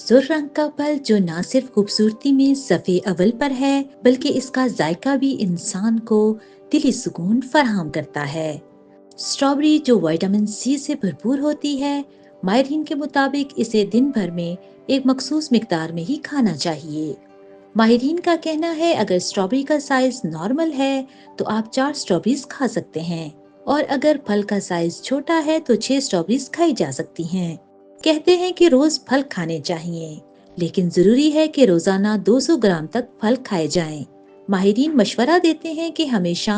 सुर रंग का फल जो ना सिर्फ खूबसूरती में सफ़े अव्वल पर है, बल्कि इसका जायका भी इंसान को दिली सुकून फराहम करता है। स्ट्रॉबेरी जो विटामिन सी से भरपूर होती है, माहिरीन के मुताबिक इसे दिन भर में एक मखसूस मिकदार में ही खाना चाहिए। माहिरीन का कहना है अगर स्ट्रॉबेरी का साइज नॉर्मल है तो आप 4 स्ट्रॉबेरीज खा सकते हैं, और अगर फल का साइज छोटा है तो 6 स्ट्रॉबेरीज खाई जा सकती हैं। कहते हैं कि रोज फल खाने चाहिए, लेकिन जरूरी है कि रोजाना 200 ग्राम तक फल खाए जाएं। माहिरीन मशवरा देते हैं कि हमेशा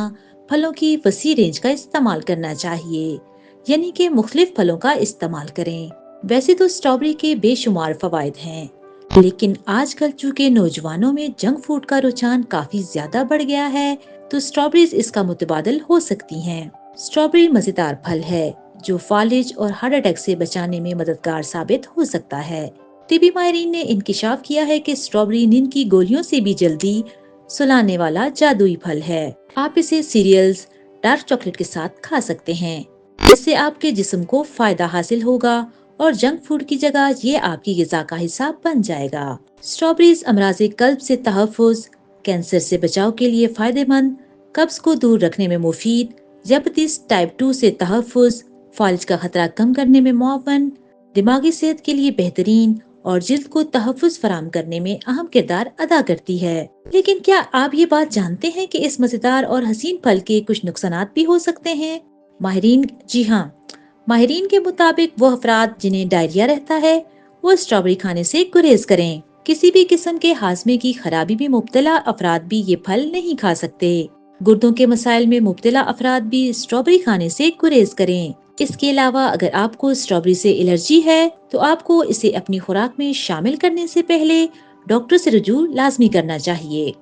फलों की वसी रेंज का इस्तेमाल करना चाहिए, यानी कि मुख्तलिफ फलों का इस्तेमाल करें। वैसे तो स्ट्रॉबेरी के बेशुमार फवायद हैं, लेकिन आजकल चूंकि नौजवानों में जंक फूड का रुझान काफी ज्यादा बढ़ गया है, तो स्ट्रॉबेरीज इसका मुतबादिल हो सकती हैं। स्ट्रॉबेरी मजेदार फल है जो फालिज और हार्ट अटैक से बचाने में मददगार साबित हो सकता है। तिबी माहिरीन ने इंकिशाफ किया है कि स्ट्रॉबेरी नींद की गोलियों से भी जल्दी सुलाने वाला जादुई फल है। आप इसे सीरियल्स, डार्क चॉकलेट के साथ खा सकते हैं। इससे आपके जिस्म को फायदा हासिल होगा और जंक फूड की जगह ये आपकी ग़िज़ा का हिस्सा बन जाएगा। स्ट्रॉबेरीज अमराज़े कल्ब से तहफ़्फ़ुज़, कैंसर से बचाव के लिए फायदेमंद, कब्ज को दूर रखने में मुफीद, डायबिटीज टाइप 2 से तहफ़्फ़ुज़, फालिज का खतरा कम करने में मुआवन, दिमागी सेहत के लिए बेहतरीन और जिल्द को तहफ़्फ़ुज़ फराहम करने में अहम किरदार अदा करती है। लेकिन क्या आप ये बात जानते हैं कि इस मजेदार और हसीन फल के कुछ नुकसानात भी हो सकते हैं? माहिरीन जी हाँ, माहिरीन के मुताबिक वो अफराद जिन्हें डायरिया रहता है वो स्ट्रॉबेरी खाने से गुरेज करें। किसी भी किस्म के हाजमे की खराबी में मुब्तला अफराद भी ये फल नहीं खा सकते। गुर्दों के मसाइल में मुब्तला अफराद भी स्ट्रॉबेरी खाने से गुरेज करें। इसके अलावा अगर आपको स्ट्रॉबेरी से एलर्जी है तो आपको इसे अपनी खुराक में शामिल करने से पहले डॉक्टर से रुजू लाजमी करना चाहिए।